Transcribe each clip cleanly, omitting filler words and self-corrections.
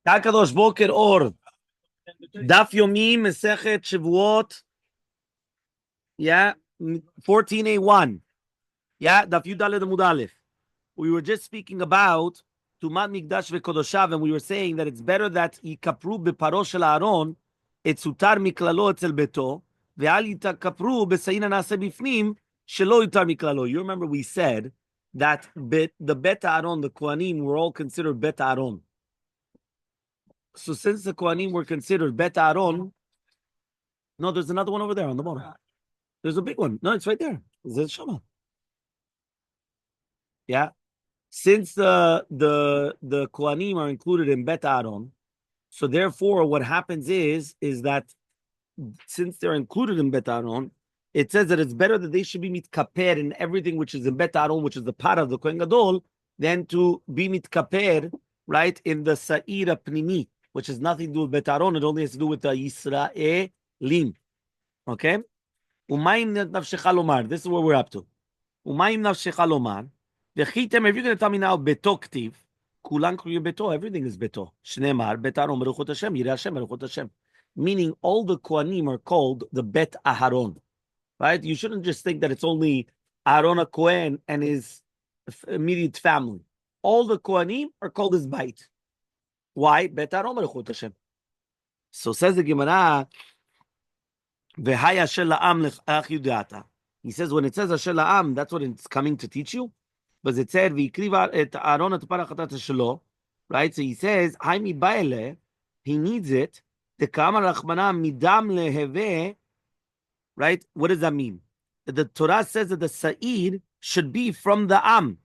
Kadosh Boker Or. Daf Yomi Masechet Shevuot. Yeah, 14a1. Yeah, Daf Yudale the Mudalef. We were just speaking about Tumat Mikdash veKodoshav, and we were saying that it's better that Yikapru beparo shel Aaron, it's utar miklalo etzel beto, ve'al yitakapru besayin nase bifnim, shelo utar miklalo. You remember we said that the Bet Aaron, the Kohanim, were all considered Bet Aaron. So since the Kohanim were considered Bet Aaron, no, there's another one over there on the bottom. There's a big one. No, it's right there. It's Shama. Yeah. Since the Kohanim are included in Bet Aaron, so therefore what happens is that since they're included in Bet Aaron, it says that it's better that they should be mitkaper in everything which is in Bet Aaron, which is the part of the Kohen Gadol, than to be mitkaper, right, in the Sa'ira Pnimi, which has nothing to do with Bet Aaron. It only has to do with the Yisraelim. Okay? Umayim nafshecha lomar. This is what we're up to. Umayim nafshecha lomar. V'chitem, if you're going to tell me now, beto ktiv, kulan kriyu beto, everything is beto. Shneimar, bet Aaron, Baruch Hashem, Yireh Hashem, Baruch Hashem. Meaning all the Kohanim are called the Bet Aharon. Right? You shouldn't just think that it's only Aaron a Kohen and his immediate family. All the Kohanim are called his Bait. Why? Bet Aaron, Baruch Hashem. So says the Gemara, V'haya shel la'am lech yudata. He says when it says Asher la'am, that's what it's coming to teach you. But it said v'ikriva et Aaron et parachatat shelo, right? So he says Haimi ba'ele, he needs it. Tekama rachmana midam leheve, right? What does that mean? The Torah says that the sa'ir should be from the am,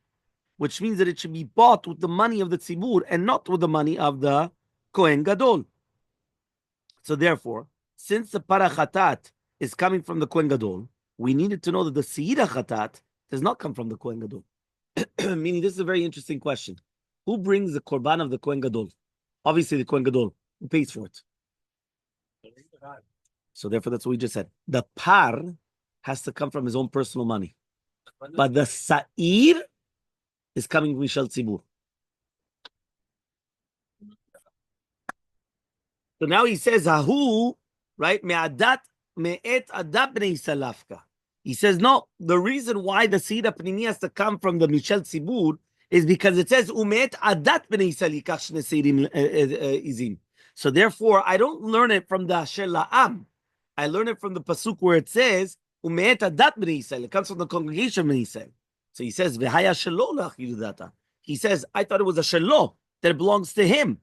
which means that it should be bought with the money of the tzibur and not with the money of the Kohen Gadol. So therefore, since the parachatat is coming from the Kohen Gadol, we needed to know that the seira chatat does not come from the Kohen Gadol. Meaning, this is a very interesting question. Who brings the korban of the Kohen Gadol? Obviously, the Kohen Gadol. Who pays for it? So therefore, that's what we just said. The par has to come from his own personal money. But the sa'ir is coming from Mishal Tzibur. So now he says, Hahu, right? Me'et adat b'nei salafka. He says, no, the reason why the Sira Pnimi has to come from the Mishal Tzibur is because it says, Umet adat b'nei salikach shne seirim izim. So therefore, I don't learn it from the Asher La'am. I learn it from the Pasuk where it says, Umet adat b'nei Yisrael. It comes from the congregation of Yisrael. So he says, V'haya shelo lach yudata. He says, I thought it was a shelo that belongs to him.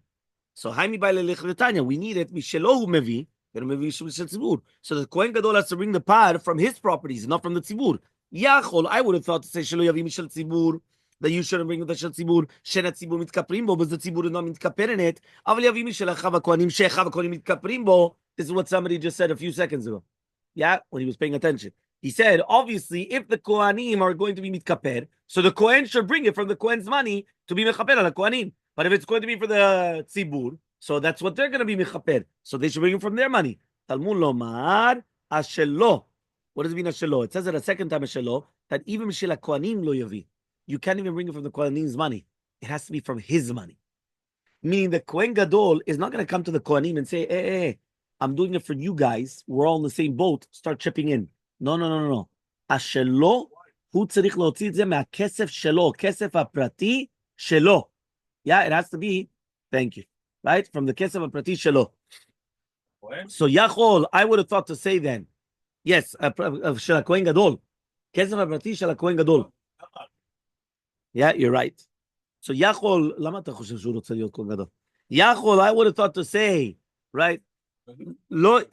So Haimi ba'le lechetanya, we need it, Mishelo hu mevi. So the Kohen Gadol has to bring the par from his properties, not from the tzibur. Yachol, I would have thought to say Shelo yavi mishel tzibur, that you shouldn't bring the shel tzibur. Shena tzibur mitkaprim bo, but the tzibur is not mitkaper in it. Aval yavi mishel achav kohanim shechav kohanim mitkaprim bo. This is what somebody just said a few seconds ago. Yeah, when he was paying attention, he said, obviously, if the kohanim are going to be mitkaper, so the kohen should bring it from the kohen's money to be mechaper al kohanim. But if it's going to be for the tzibur, so that's what they're going to be mechaper. So they should bring it from their money. Talmud lomar ashelo. What does it mean ashelo? It says it a second time ashelo that even mishel kohanim lo yavi. You can't even bring it from the kohanim's money. It has to be from his money. Meaning the Kohen Gadol is not going to come to the kohanim and say, hey, I'm doing it for you guys. We're all in the same boat. Start chipping in. No. Ashelo hu tzarich leotzi et ze me'akesef shelo, kesef aprati shelo. Yeah, it has to be. Thank you. Right? From the kesef aprati shelo. So Yachol, I would have thought to say then, yes, Shel Kohen Gadol. Kesef aprati Shel Kohen Gadol. Yeah, you're right. So Yachol, lama ta choshev shu rotze liot Kohen Gadol? Yachol, I would have thought to say, right? Lo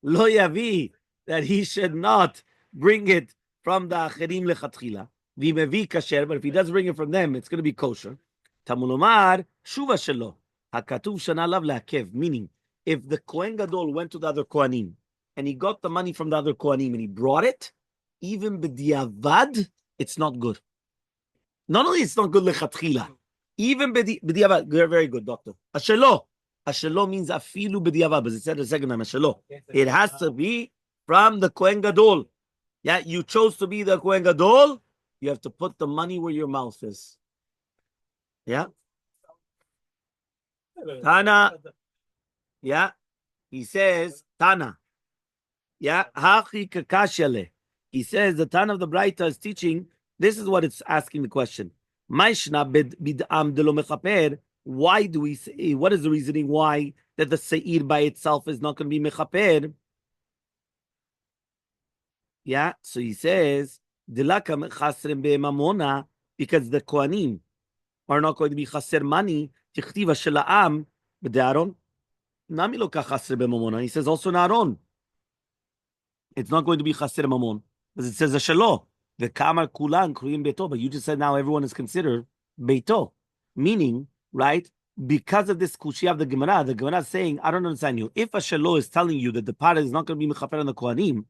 yavi, that he should not bring it from the acherim lechatchila. V'imevi kasher, but if he does bring it from them, it's going to be kosher. Tamulomar shuva shelo. Hakatuv shana lav leakev, meaning if the Kohen Gadol went to the other Kohanim and he got the money from the other Kohanim and he brought it, even b'diavad, it's not good. Not only it's not good lechatchila, even b'diavad, very good, doctor. Ashelo means afilu b'diavad, but it said the second time, ashelo. It has to be from the Kohen Gadol. Yeah, you chose to be the Kohen Gadol, you have to put the money where your mouth is. Yeah? Tana. Yeah. He says, Tana. Yeah. Hachi kakashyale. He says the Tana of the Braita is teaching. This is what it's asking the question. Maishna bid'am de lo mechaper. Why do we say, what is the reasoning why that the seir by itself is not going to be mechaper? Yeah, so he says, Dilaka chasrem be'mamona, because the Kohanim are not going to be chaser money, tichtiva shela'am, b'de'aron, nami lo kachasre be'mamona. He says also in Aaron, it's not going to be chaser mamon, because it says a shelo, the kamar kulan kriyim beito, but you just said now everyone is considered beito, meaning, right, because of this kushia of the Gemara is saying, I don't understand you. If a shelo is telling you that the part is not going to be mechaper on the Kohanim,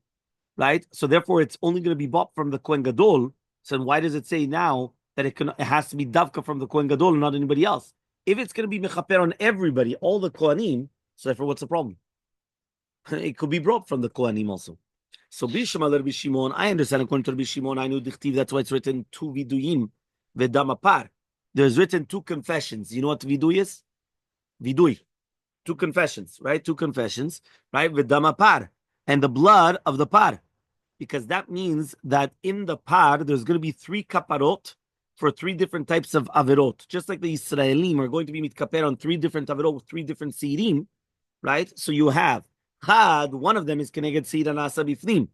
right? So therefore, it's only going to be bought from the Kohen Gadol. So why does it say now that it has to be davka from the Kohen Gadol and not anybody else? If it's going to be mechaper on everybody, all the Kohanim, so therefore, what's the problem? It could be brought from the Kohanim also. So Bishma Rabbi Shimon, I understand according to Rabbi Shimon, I know dichtiv, that's why it's written two viduyim vedamapar. There's written two confessions. You know what vidui is? Vidui. Two confessions, right? Two confessions, right? Vedamapar. And the blood of the par. Because that means that in the par, there's going to be 3 kaparot for 3 different types of averot. Just like the Israelim are going to be mitkaper on 3 different averot with 3 different siirim, right? So you have Chad, one of them is keneged seed nasa bifnim.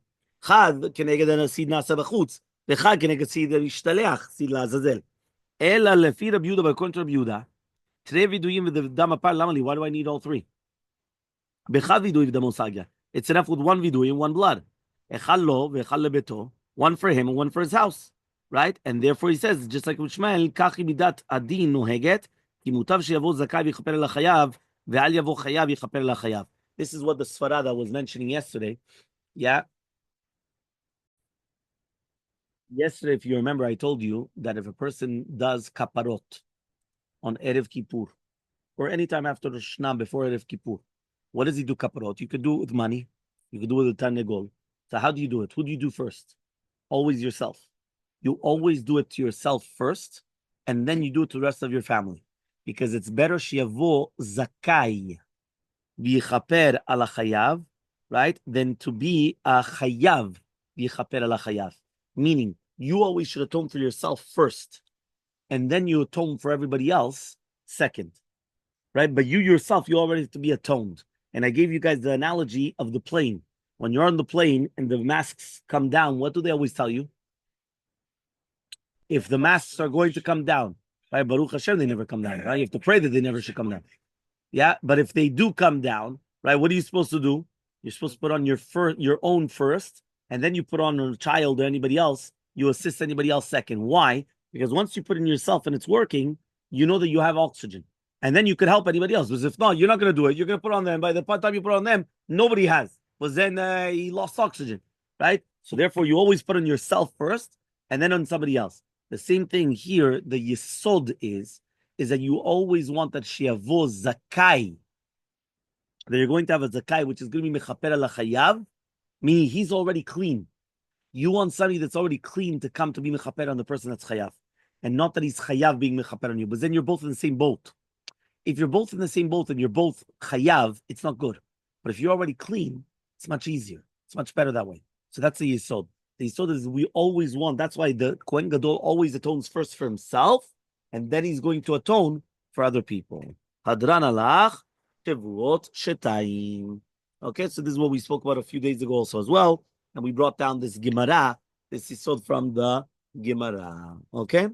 Chad keneged seed nasa b'chutz. V'chad keneged seed mishtaleach, seed la'azazel. Ela lefi Rabbi Yehuda, according to Rabbi Yehuda, Trei viduyim v'dam apar, lamali, why do I need all 3? B'chad viduy v'dam osagya. It's enough with 1 viduy and 1 blood. Hechal lo v'echal lebeto, 1 for him and 1 for his house, right? And therefore he says, just like with Shmuel, kachi midat adin noheget, ki mutav sheyavo zakai v'yichaper el hachayav, ve'al yavo chayav yichaper el hachayav. This is what the svara that I was mentioning yesterday. Yeah. Yesterday, if you remember, I told you that if a person does kaparot on Erev Kippur, or anytime after Rosh Hashanah before Erev Kippur, what does he do kaparot? You could do it with money. You could do it with a tanegol. So how do you do it? Who do you do first? Always yourself. You always do it to yourself first, and then you do it to the rest of your family. Because it's better shiavo zakai v'yichaper ala chayav, right, than to be a chayav v'yichaper ala chayav. Meaning, you always should atone for yourself first, and then you atone for everybody else second. Right? But you yourself, you already have to be atoned. And I gave you guys the analogy of the plane. When you're on the plane and the masks come down, what do they always tell you? If the masks are going to come down, right? Baruch Hashem, they never come down. Right? You have to pray that they never should come down. Yeah, but if they do come down, right? What are you supposed to do? You're supposed to put on your own first, and then you put on a child or anybody else. You assist anybody else second. Why? Because once you put in yourself and it's working, you know that you have oxygen. And then you could help anybody else. Because if not, you're not going to do it. You're going to put on them. By the time you put on them, nobody has. But then he lost oxygen, right? So therefore, you always put on yourself first, and then on somebody else. The same thing here, the yesod is that you always want that shiavo zakai, that you're going to have a zakai, which is going to be mechaper ala chayav, meaning he's already clean. You want somebody that's already clean to come to be mechaper on the person that's chayav, and not that he's chayav being mechaper on you. But then you're both in the same boat. If you're both in the same boat and you're both chayav, it's not good. But if you're already clean, it's much easier. It's much better that way. So that's the yesod. The yesod is we always want. That's why the Kohen Gadol always atones first for himself, and then he's going to atone for other people. Hadran alach Shevuot Shetayim. Okay, so this is what we spoke about a few days ago also as well, and we brought down this Gemara, this yesod from the Gemara. Okay,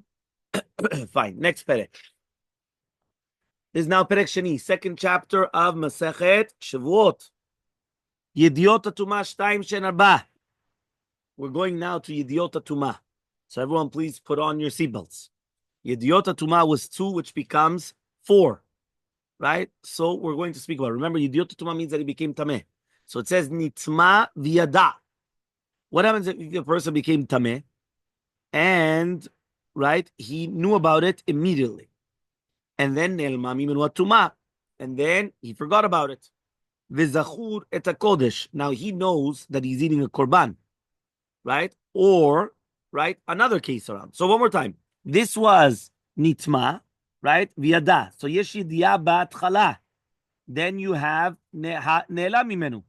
fine. Next perek. This is now perek sheni, second chapter of Masechet Shevuot. Yediot Tumah Shtayim Shen Arba. We're going now to Yediot Tumah. So everyone, please put on your seatbelts. Yediot Tumah was 2, which becomes 4, right? So we're going to speak about it. Remember, Yediot Tumah means that he became tameh. So it says Nitma v'yada. What happens if the person became tameh and, right, he knew about it immediately, and then Nelma Mimenua Tumah, and then he forgot about it. V'zachur et kodesh. Now he knows that he's eating a korban, right? Or, right, another case around. So one more time. This was nitma, right? V'yada. So yesh yediah ba'atchala. Then you have ne'ela mimenu.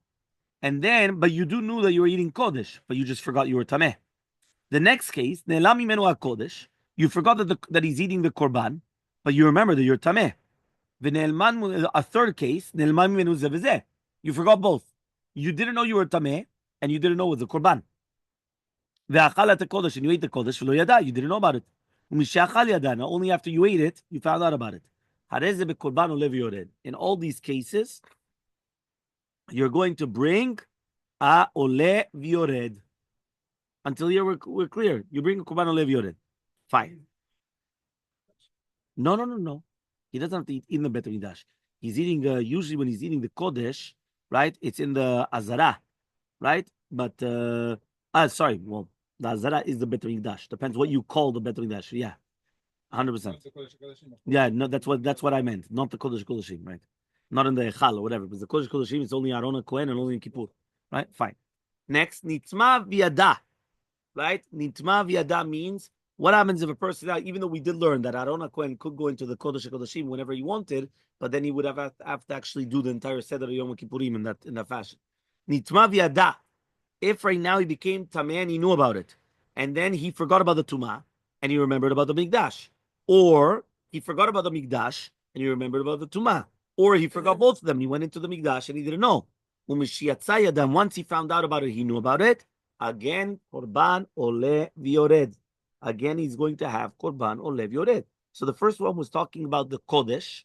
And then, but you do know that you were eating kodesh, but you just forgot you were tameh. The next case, ne'ela mimenu ha-kodesh. You forgot that he's eating the korban, but you remember that you're tameh. A third case, ne'elman mimenu zeh v'zeh. You forgot both. You didn't know you were tameh, and you didn't know it was the korban. Ve'achal et kodesh, and you ate the kodesh, v'lo yada, you didn't know about it. U'mishachal yada, now only after you ate it, you found out about it. Hareze bekorban olev yored. In all these cases, you're going to bring a ole v'yored. Until here we're clear. You bring a korban olev yored. Fine. No. He doesn't have to eat in the Bet Mikdash. He's eating, usually when he's eating the kodesh, right? It's in the azara, right? But, sorry, well, the azara is the Bet Mikdash. Depends what you call the Bet Mikdash. Yeah, 100%. Yeah, no, that's what I meant. Not the kodesh kodeshim, right? Not in the Hechal or whatever. But the kodesh kodeshim is only Aaron Kohen and only in Kippur, right? Fine. Next, nitma v'yada, right? Nitma v'yada means what happens if a person, even though we did learn that Aaron Kohen could go into the kodesh kodeshim whenever he wanted, but then he would have to actually do the entire Seder Yom Kippurim in that fashion. Nitma v'yada. If right now he became tameh and he knew about it, and then he forgot about the tumah and he remembered about the mikdash, or he forgot about the mikdash and he remembered about the tumah, or he forgot both of them and he went into the mikdash and he didn't know. Once he found out about it, he knew about it. Again, korban ole v'yored. Again, he's going to have korban ole v'yored. So the first one was talking about the kodesh,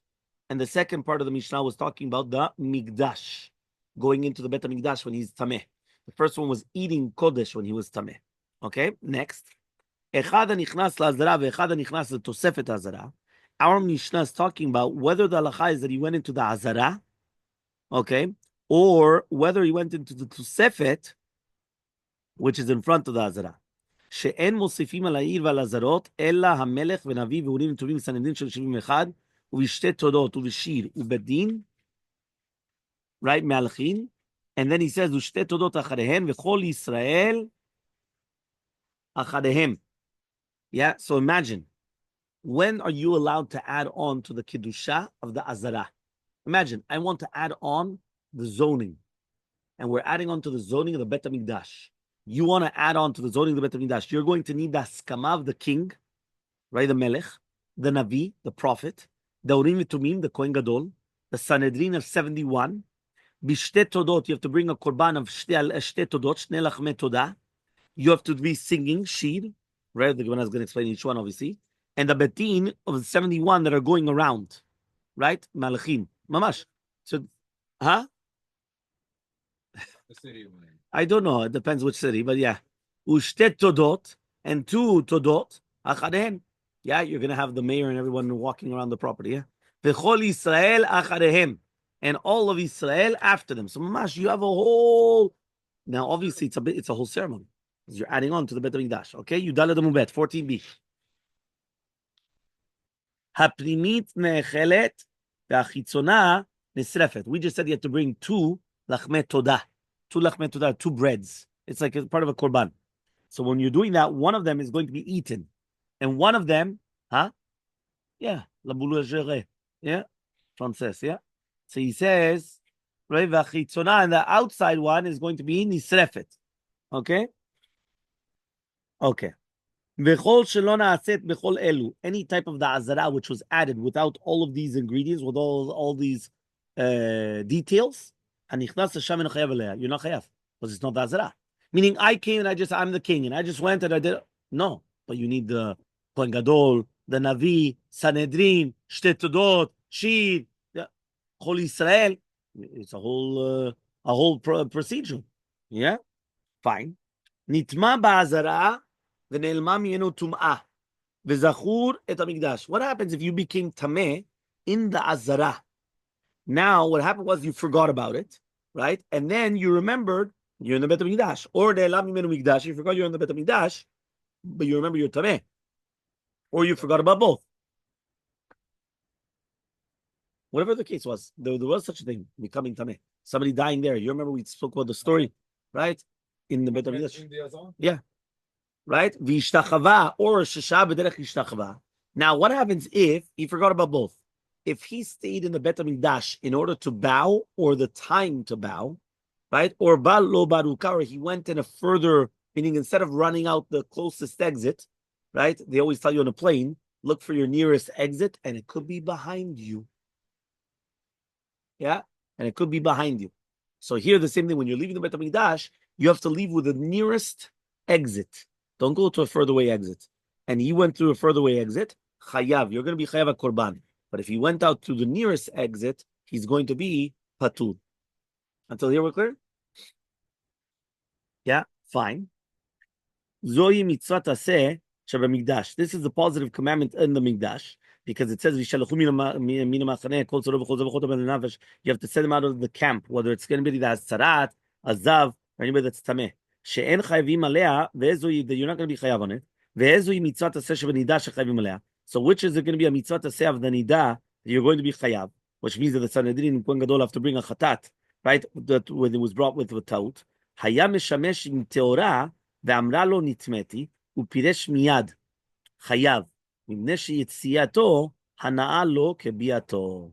and the second part of the Mishnah was talking about the mikdash, going into the Bet HaMikdash when he's tameh. The first one was eating kodesh when he was tameh. Okay, next. Echad hanichnas la'azara ve'echad hanichnas le'tosefet ha'azara. Our Mishnah is talking about whether the halacha is that he went into the azara, okay, or whether he went into the tosefet, which is in front of the azara. שאין מוסיפים על העיר ועל הזרות, אלא המלך ונביא ואורים וטובים וסנהדרין של 71, ובשתי תודות ובשיר ובדין, right, מהלכים. And then he says, ושתי תודות אחריהם, וכל ישראל אחריהם. Yeah, so imagine, when are you allowed to add on to the Kiddusha of the Azara? Imagine, I want to add on the zoning, and we're adding on to the zoning of the Bet HaMikdash. You want to add on to the zoning of the Bet HaMikdash, you're going to need the Haskama of the king, right, the Melech, the Navi, the prophet, the Urim V'Tumim, the Kohen Gadol, the Sanhedrin of 71, Bishte Todot, you have to bring a korban of Shte Todot, Shne Lachme Todah. You have to be singing Shir, right? The Gemara is going to explain each one, obviously. And the Betin of the 71 that are going around, right? Malachim. Mamash. So, huh? The city. I don't know. It depends which city, but yeah. Ushte Todot and 2 Todot. Acharehem. Yeah, you're going to have the mayor and everyone walking around the property, yeah? V'chol Yisrael acharehem. And all of Israel after them. So, Mamash, you have a whole. Now, obviously, it's a whole ceremony. Because you're adding on to the Bet HaMikdash. Okay? Yudalad Amubet, 14b. Haprimit ne'echelet ve'achitzona nesrefet. We just said you have to bring 2 lachme todah. 2 lachme todah, 2 breads. It's like a part of a korban. So when you're doing that, one of them is going to be eaten. And one of them, yeah, la boulangère. Yeah, Frances, yeah. So he says, and the outside one is going to be nisrefet. Okay? Okay. Any type of the azara which was added without all of these ingredients, with all these details, you're not chayav, because it's not the azara. Meaning I came and I'm the king, and I just went and I did. No, but you need the Kohen Gadol, the Navi, Sanhedrin, Shte Todot, Shir, Chol Israel. It's a whole procedure. Yeah, fine. Nitma ba'azara v'ne'elma mimenu tum'ah v'zachur et hamikdash. What happens if you became tameh in the azara? Now, what happened was you forgot about it, right? And then you remembered you're in the Bet HaMikdash, or ne'elam mimenu mikdash. You forgot you're in the Bet HaMikdash, but you remember you're tameh, or you forgot about both. Whatever the case was, there was such a thing, becoming tameh. Somebody dying there. You remember we spoke about the story, right? In the Bet HaMikdash. Yeah. Right? V'ishtachava, or shesha b'derech ishtachava. Now, what happens if he forgot about both? If he stayed in the Bet HaMikdash in order to bow or the time to bow, right? Or Bal Lo Baruka, or he went in a further, meaning instead of running out the closest exit, right? They always tell you on a plane, look for your nearest exit, and it could be behind you. Yeah? And it could be behind you. So here, the same thing, when you're leaving the Bet HaMikdash, you have to leave with the nearest exit. Don't go to a further away exit. And he went through a further away exit, chayav, you're going to be chayav a korban. But if he went out to the nearest exit, he's going to be patur. Until here, we're clear? Yeah, fine. Zoyi mitzvah taseh shebamikdash. This is the positive commandment in the mikdash because it says you have to send them out of the camp, whether it's going to be the tzarat, azav, or anybody that's tameh. She'en chayavim alea ve'ezoi that you're not going to be chayav on it. Ve'ezoi mitzvah taseh shebenida shechayavim alea. So which is it going to be a mitzvah taseh of the nida that you're going to be chayav, which means that the Sanhedrin and Kohen Gadol have to bring a chatat, right? That when it was brought with taut. Hayam mishamesh in teorah. ואמרה לו נטמאתי, ופירש מיד, חייב, מפני שיציאתו, הנאה לו כביאתו.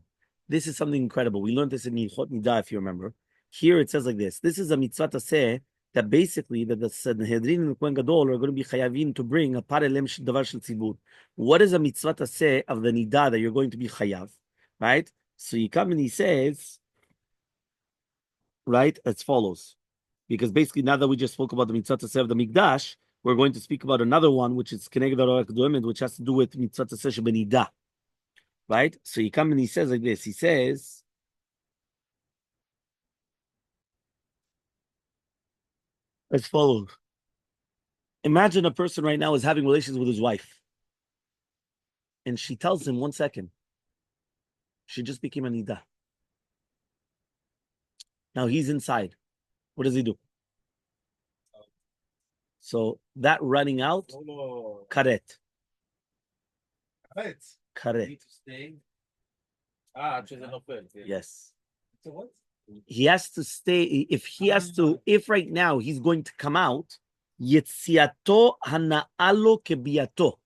This is something incredible. We learned this in Hilchot Nidah, if you remember. Here it says like this. This is a mitzvah taseh that basically that the Sanhedrin and the Kohen Gadol are going to be chayavim to bring a parelem davar shel tzibur. What is a mitzvah taseh of the Nidah that you're going to be chayav? Right? So he comes and he says, right, as follows. Because basically, now that we just spoke about the mitzvah taseh of the mikdash, we're going to speak about another one, which is keneged ha'orah keduemet, which has to do with mitzvah taseh shebenidah. Right? So he comes and he says like this. He says, as follows. Imagine a person right now is having relations with his wife. And she tells him, 1 second, she just became a nidah. Now he's inside. What does he do? So that running out, karet. Karet. Yes. So what? He has to stay. If he has to, if right now he's going to come out, yetziato hana'alo kebiato.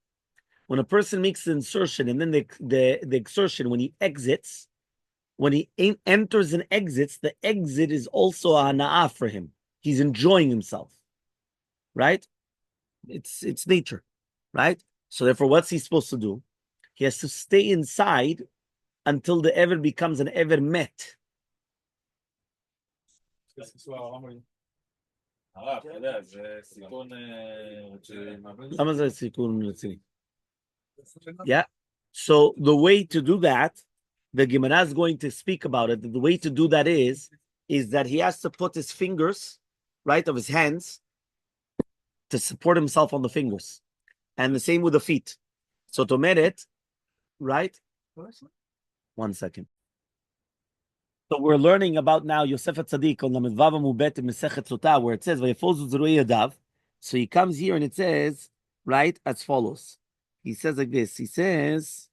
When a person makes the insertion and then the exertion, when he exits, when he enters and exits, the exit is also a hana'ah for him. He's enjoying himself, right? It's nature, right? So therefore, what's he supposed to do? He has to stay inside until the ever becomes an ever met. Yeah. So the way to do that, the Gemara is going to speak about it. The way to do that is that he has to put his fingers, right, of his hands to support himself on the fingers. And the same with the feet. So to merit, right? 1 second. So we're learning about now Yosef Tzaddik on the Medvav Mubet in Masechet Sotah, where it says, "Vayefozu zerui yadav." So he comes here and it says, right, as follows. He says like this. He says,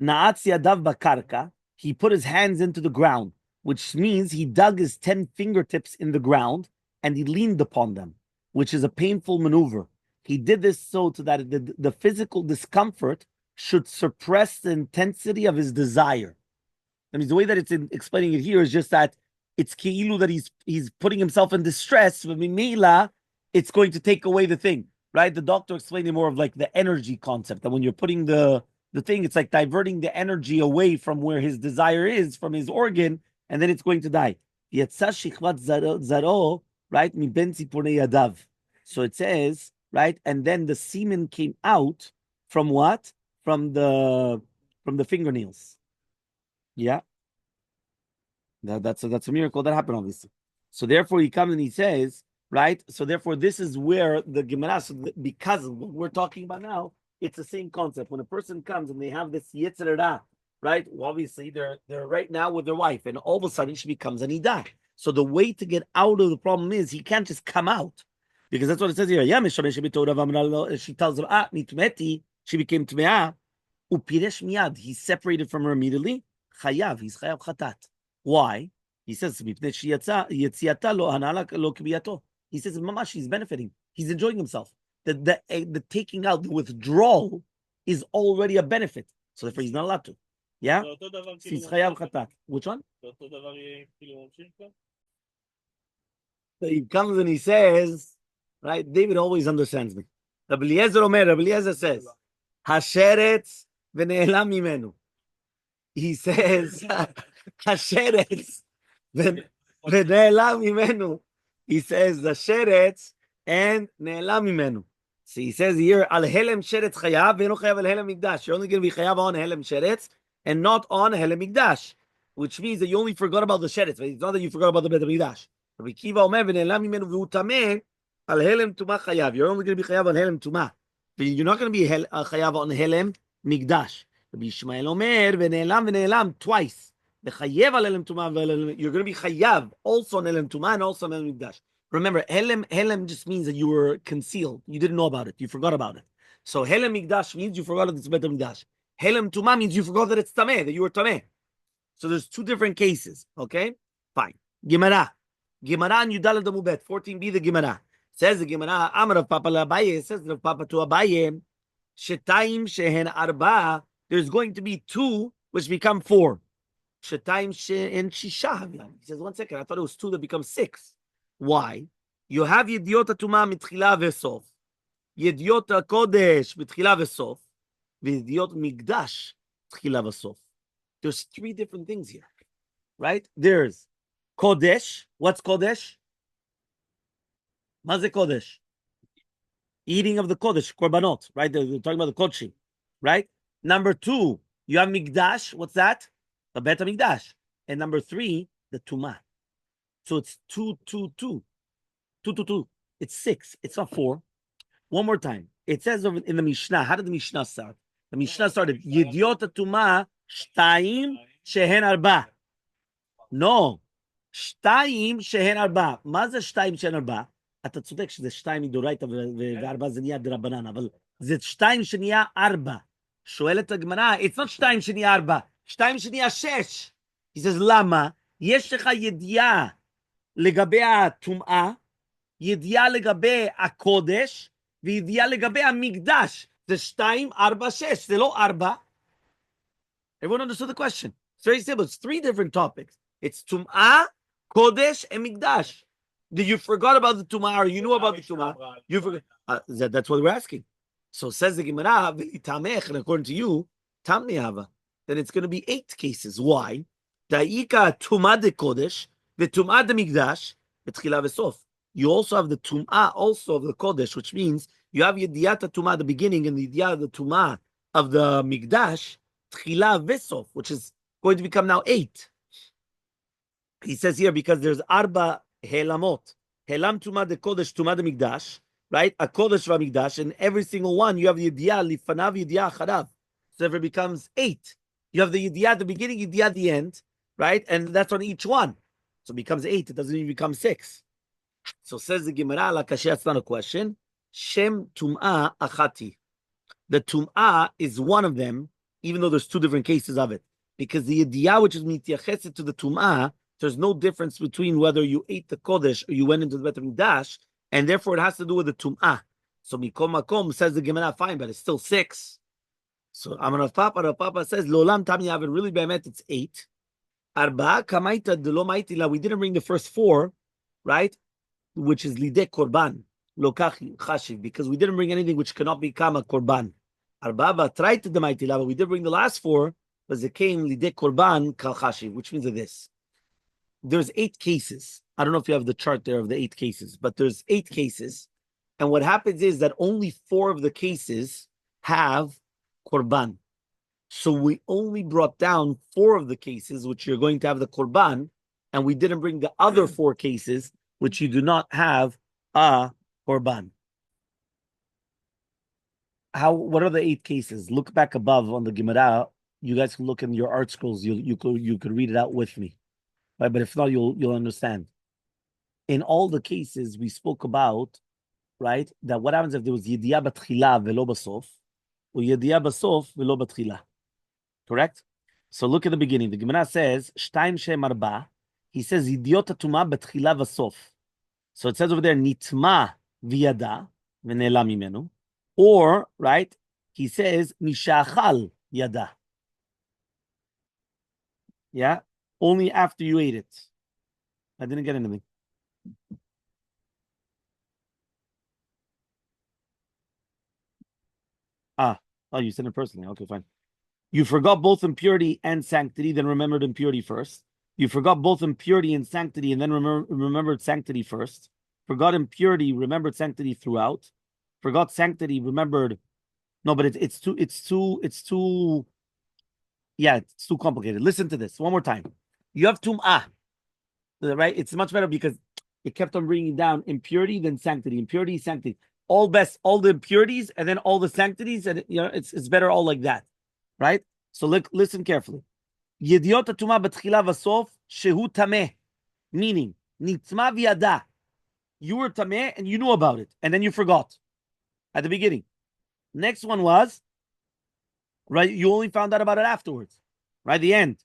"Na'atz yadav bakarka." He put his hands into the ground, which means he dug his 10 fingertips in the ground and he leaned upon them, which is a painful maneuver. He did this so that the physical discomfort should suppress the intensity of his desire. I mean, the way that it's explaining it here is just that it's ki'ilu that he's putting himself in distress. But mimila, it's going to take away the thing, right? The doctor explained it more of like the energy concept, that when you're putting the thing, it's like diverting the energy away from where his desire is, from his organ, and then it's going to die. Yetza shichvat zaro, right? Mi ben tzipurei yadav. So it says, right? And then the semen came out from what? From the fingernails. Yeah. That's a miracle that happened, obviously. So therefore he comes and he says, right? So therefore this is where the Gemara, because of what we're talking about now, it's the same concept. When a person comes and they have this Yetzer Hara, right? Well, obviously they're right now with their wife, and all of a sudden she becomes an Idah. So the way to get out of the problem is he can't just come out. Because that's what it says here. She tells him, nitmeti, she became tme'ah. Upiresh miyad, he separated from her immediately. Chayav, he's chayav chatat. Why? He says, "Mipnei yetziata lo hanala lo kibiyato." He says, "Mamash, he's benefiting. He's enjoying himself. The taking out, the withdrawal, is already a benefit. So therefore, he's not allowed to. Yeah. Which one? So he comes and he says, right? David always understands me. Rabbi Eliezer says, "Hasheretz v'ne'elam mimenu." He says, "Hasheretz v'ne'elam mimenu." He says, "The sheretz and ne'elam mimenu." So he says here, "Al helem sheretz chayav ve'eno chayav al helem mikdash." You're only going to be chayav on helem sheretz and not on helem mikdash, which means that you only forgot about the sheretz. But it's not that you forgot about the bet mikdash. Rabbi Kiva omer v'ne'elam mimenu v'hu tameh al helem tumah chayav. You're only going to be chayav on helem tumah. You're not going to be chayav on helem mikdash. Rabbi Yishmael omer v'ne'elam twice. You're going to be chayav also on helem tumah and also on helem mikdash. Remember, helem just means that you were concealed. You didn't know about it. You forgot about it. So helem mikdash means you forgot that it's bet mikdash. Helem tumah means you forgot that it's tameh, that you were tameh. So there's two different cases. Okay, fine. Gemara and Yudal Damubet 14b. The Gemara says the Gemara Amar of Papa Abaye says the Papa to Abaye Shetaim shehen arba. There's going to be two which become four. Shetaim shehen shisha. He says 1 second. I thought it was two that become six. Why? You have Yediot HaTumah mitchila vesof, Yediot HaKodesh mitchila vesof, Yediot Mikdash mitchila vesof. There's three different things here, right? There's Kodesh. What's Kodesh? Maze Kodesh. Eating of the Kodesh, Korbanot, right? They're talking about the Kodshim, right? Number two, you have Mikdash. What's that? The Bet HaMikdash. And number three, the Tumah. So it's 2, 2, 2. 2, 2, 2. It's 6. It's not 4. One more time. It says over in the Mishnah. How did the Mishnah start? The Mishnah started Yediot HaTumah Shtaim Shehen Arba. No. Shtaim Shehen Arba. מה זה Shtaim Shehen Arba? אתה צודק שזה 2 מדורייתא ו4 זה נהיה דרבנן, אבל זה 2 שנהיה 4. שואלת הגמרא, it's not 2 שנהיה 4. 2 שנהיה 6. He says, למה? יש לך ידיעה לגבי הטומאה, ידיעה לגבי הקודש, וידיעה לגבי המקדש. זה 2, 4, 6. זה לא 4. Everyone understood the question? It's very simple. It's 3 different topics. It's tum'ah, kodesh, and mikdash. You forgot about the tum'ah, or you knew about the tum'ah. You forgot. That's what we're asking. So says the Gemara, and according to you, tamni hava. Then it's going to be 8 cases. Why? Da'ika tum'ah de kodesh, the tum'ah de mikdash, betchila vesof. You also have the tum'ah also of the kodesh, which means you have yediyat tum'ah at the beginning and the yediyat of the tum'ah of the mikdash, tchila vesof, which is going to become now 8. He says here because there's arba helamot, helam tumah de kodesh, tumah de mikdash, right? A kodesh va mikdash, and every single one you have the yediyah lifanav, yediyah acharav. So if it becomes 8, you have the yediyah at the beginning, yediyah at the end, right? And that's on each one. So it becomes 8. It doesn't even become 6. So says the Gemara, la kashe, that's not a question. Shem tum'ah achati. The tum'ah is one of them, even though there's 2 different cases of it. Because the yediyah, which is mityacheset to the tum'ah, there's no difference between whether you ate the kodesh or you went into the Bet HaMikdash, and therefore it has to do with the tum'ah. So mikom makom says the Gemara, fine, but it's still 6. So Amar Rav Papa says, Lolam Tam Yaven, really be'emet it's 8. Arba'a kamaita de lo ma'itila, we didn't bring the first 4, right? Which is lideh korban, lokach chashiv, because we didn't bring anything which cannot become a korban. Arba'a tried to the ma'itila, but we did bring the last 4, but it came lideh korban kal chashiv, which means this. There's 8 cases. I don't know if you have the chart there of the 8 cases, but there's 8 cases. And what happens is that only 4 of the cases have korban. So we only brought down 4 of the cases, which you're going to have the korban, and we didn't bring the other 4 cases, which you do not have a korban. What are the 8 cases? Look back above on the Gemara. You guys can look in your art scrolls. You could read it out with me. Right, but if not, you'll understand. In all the cases we spoke about, right, that what happens if there was yediyah batchila velo basof, or yediyah basof velo batchila. Correct? So look at the beginning. The Gemara says, Shtaim shem arba, he says, Idiota tuma betchila v'sof. So it says over there, Nitma v'yada, v'ne'ela mimenu. Or, right, he says, Mishachal yada. Yeah? Only after you ate it. I didn't get anything. Oh, you said it personally. Okay, fine. You forgot both impurity and sanctity, then remembered impurity first. You forgot both impurity and sanctity, and then remembered sanctity first. Forgot impurity, remembered sanctity throughout. Forgot sanctity, remembered. No, but it's too. Yeah, it's too complicated. Listen to this one more time. You have tum'ah, right? It's much better because it kept on bringing down impurity then sanctity, impurity, sanctity. All the impurities and then all the sanctities, and it's better all like that, right? So listen carefully. Yediot tuma b'tchila v'sof shehu tameh, meaning nitzma v'yada. You were tameh and you knew about it, and then you forgot at the beginning. Next one was, right, you only found out about it afterwards, right? The end.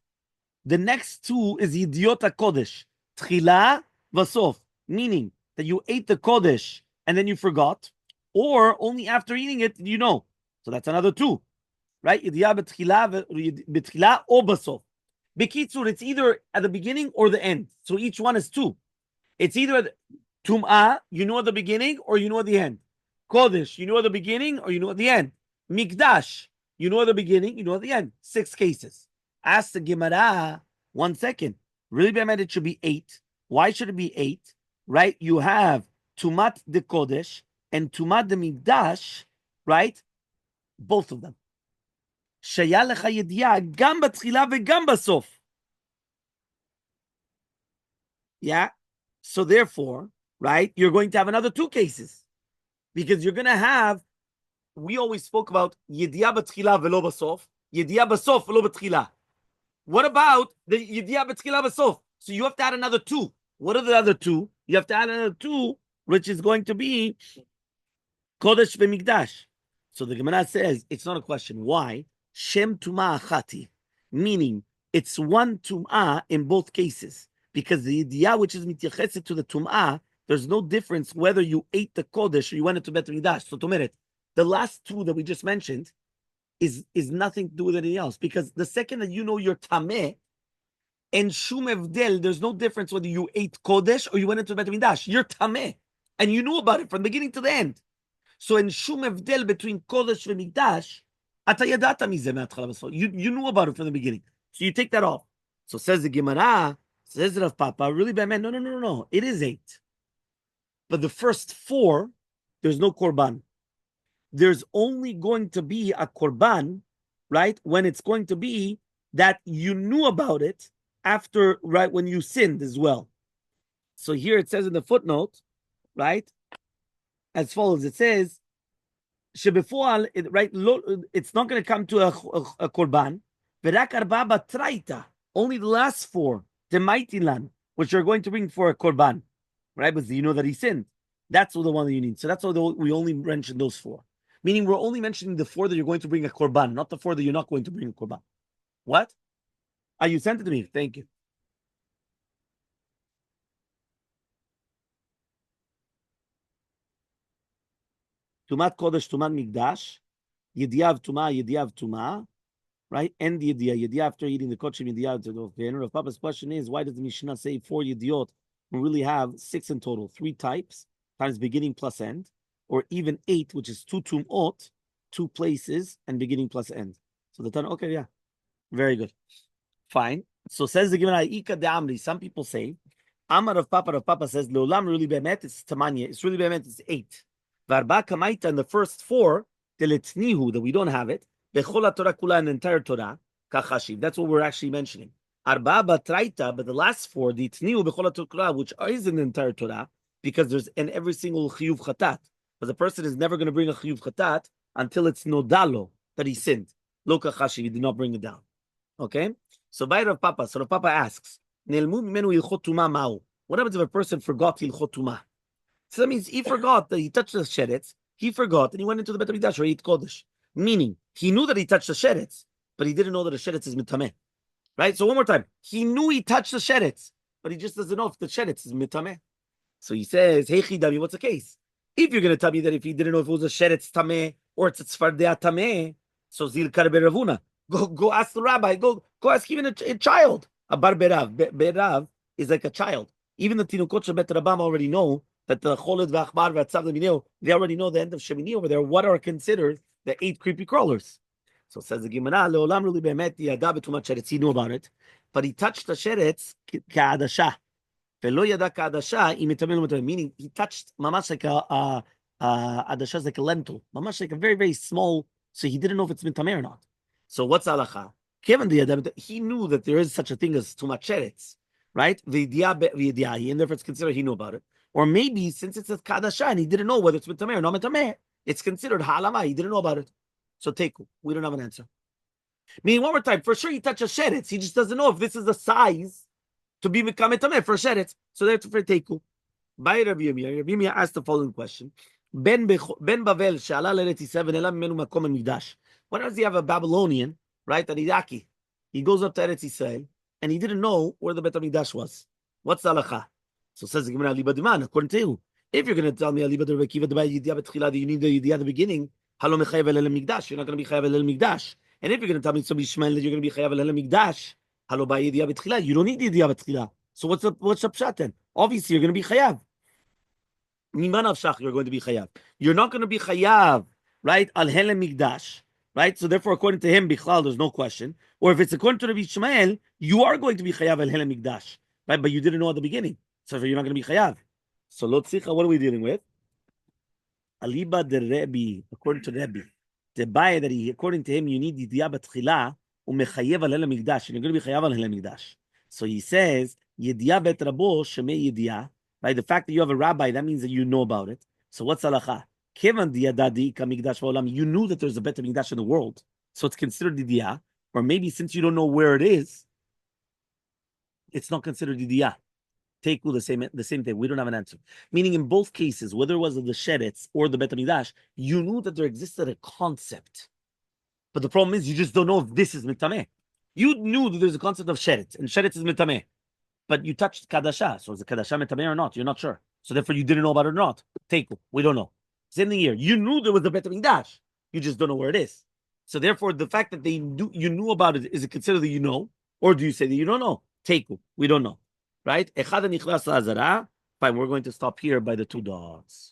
The next two is Yediot HaKodesh, Tchila Vasof, meaning that you ate the Kodesh and then you forgot, or only after eating it you know. So that's another two, right? Yediot B'Tchila or Basof. B'Kitzur, it's either at the beginning or the end. So each one is two. It's either Tum'ah, you know at the beginning, or you know at the end. Kodesh, you know at the beginning, or you know at the end. Mikdash, you know at the beginning, you know at the end. 6 cases. Ask the Gemara, 1 second. Really, Be'emet, it should be 8. Why should it be 8? Right? You have Tumat de Kodesh and Tumat de Mikdash, right? Both of them. Shaya lecha yediah gam b'tchila v'gam b'sof. Yeah? So therefore, right, you're going to have another 2 cases. Because you're going to have, we always spoke about yediah b'tchila v'lo b'sof, yediah b'sof v'lo b'tchila. What about the yediah b'tchila b'sof? So you have to add another 2. What are the other 2? You have to add another 2, which is going to be Kodesh v'Mikdash. So the Gemara says, it's not a question. Why? Shem Tumah Achati, meaning it's one Tum'ah in both cases. Because the Yediah, which is mityacheset to the Tum'ah, there's no difference whether you ate the Kodesh or you went into Bet Mikdash. So Tomeret, the last 2 that we just mentioned is nothing to do with anything else. Because the second that you know you're Tameh, and Shum Evdel, there's no difference whether you ate Kodesh or you went into Bet Mikdash. You're Tameh. And you knew about it from the beginning to the end. So in Shum Evdel between Kodesh and Mikdash, you knew about it from the beginning. So you take that off. So says the Gemara, says Rav Papa, really bad man. No. It is 8. But the first 4, there's no korban. There's only going to be a korban, right? When it's going to be that you knew about it after, right, when you sinned as well. So here it says in the footnote, right, as follows, it says, Shebefal, right, it's not going to come to a korban. Only the last 4, the mighty land, which are going to bring for a korban, right? But you know that he sinned. That's the one that you need. So that's why we only mentioned those 4. Meaning we're only mentioning the 4 that you're going to bring a korban, not the 4 that you're not going to bring a korban. What? You sent it to me. Thank you. Tumat Kodesh, Tumat Mikdash, Yediav Tumah, right? And the Yediah after eating the Kodesh, Yediav. Okay. And Rav Papa's question is, why does the Mishnah say 4 Yediot? We really have 6 in total, 3 types, times beginning plus end, or even 8, which is 2 Tumot, 2 places, and beginning plus end. So the Tan, okay, yeah. Very good. Fine. So says the Gemara, Ika de Amri. Some people say, Amar Rav Papa says, Leolam really be'emet, it's Tamanya. It's really be'emet, it's 8. Varba Kamaita in the first 4, Teletnihu, that we don't have it, Bechola Torah Kula, an entire Torah, Kachashiv. That's what we're actually mentioning. Arba Batraita, but the last 4, the Tnihu Bechola Torah, which is in the entire Torah, because there's in every single Chiyuv Chatat. But the person is never going to bring a Chiyuv Chatat until it's Nodalo that he sinned. Lo Kachashiv, he did not bring it down. Okay? So by Rav Papa, Rav Papa asks, what happens if a person forgot Hilchot Tumah? So that means he forgot that he touched the sheretz, he forgot, and he went into the Bet HaMikdash or ate Kodesh. Meaning, he knew that he touched the sheretz, but he didn't know that the sheretz is mitameh. Right? So one more time. He knew he touched the sheretz, but he just doesn't know if the sheretz is mitameh. So he says, hey chidami, what's the case? If you're going to tell me that if he didn't know if it was a sheretz tameh or it's a tzfardea tameh, so zil karbe ravuna. Go ask the rabbi. Go ask even a child. A bar berav. Berav is like a child. Even the tinukot shebet rabam already know that the choled v'achbar v'atzav lemineo, they already know the end of Shemini over there. What are considered the 8 creepy crawlers? So says the Gemara, leolam ruli be'emet yada betumat sheretz. He knew about it, but he touched the sheretz ka'adasha. Velo yada ka'adasha imitamel umatamel. Meaning he touched mamash like a adasha is like a lentil, mamash like a very very small. So he didn't know if it's mitameh or not. So what's halacha? Given he knew that there is such a thing as tumat sheretz, right? V'yediahi, and therefore it's considered he knew about it. Or maybe since it's a kadasha and he didn't know whether it's mitameh or not mitameh, it's considered halama. He didn't know about it. So teku, we don't have an answer. Meaning one more time, for sure he touched a sheretz. He just doesn't know if this is the size to be mitameh for a sheretz. So that's for teku. By Rabbi Yomi, Rabbi Yomi asked the following question: Ben Bavel she'ala l'Eretz Yisrael v'nela mimenu makom hamikdash. When does he have a Babylonian, right? An Iraqi. He goes up to Eretz Yisrael and he didn't know where the Bet HaMikdash was. What's the halacha? So says the Gemara, Aliba Diman, according to you, if you're going to tell me Aliba Diman, Kiva Diman, Yidiyah Betchila, that you need the Yidiyah at the beginning, Halo Mechayev El Mikdash, you're not going to be Chayev El Mikdash. And if you're going to tell me some Ishmael that you're going to be Chayev El Mikdash, Halo Ba Yidiyah Betchila, you don't need Yidiyah Betchila. So what's the pshat then? Obviously, you're going to be Chayev. Niman Avshach, you're going to be Chayev. You're not going to be Chayev, right? Al Hele Mikdash. Right, so therefore, according to him, Bichlal, there's no question. Or if it's according to Rabbi Ishmael, you are going to be chayav el hele mikdash, right? But you didn't know at the beginning, so you're not going to be chayav. So lo tzricha, what are we dealing with? Aliba de Rabbi, according to Rabbi, the buyer that he, according to him, you need yidiyah betchila umechayev al hele mikdash, and you're going to be chayav al hele mikdash. So he says yidiyah bet rabo shemei yidiyah. Right, the fact that you have a rabbi, that means that you know about it. So what's halacha? You knew that there's a Bet HaMikdash in the world, so it's considered didiyah. Or maybe since you don't know where it is, it's not considered didiyah. Take the same thing. We don't have an answer. Meaning, in both cases, whether it was the sheretz or the Bet HaMikdash, you knew that there existed a concept. But the problem is, you just don't know if this is mitameh. You knew that there's a concept of sheretz, and sheretz is mitameh. But you touched kadasha, so is the kadasha mitameh or not? You're not sure. So therefore, you didn't know about it or not. Take, we don't know. Same thing here. You knew there was a Bet HaMikdash. You just don't know where it is. So therefore, the fact that you knew about it, is it considered that you know? Or do you say that you don't know? Teku. We don't know. Right? Fine, we're going to stop here by the 2 dots.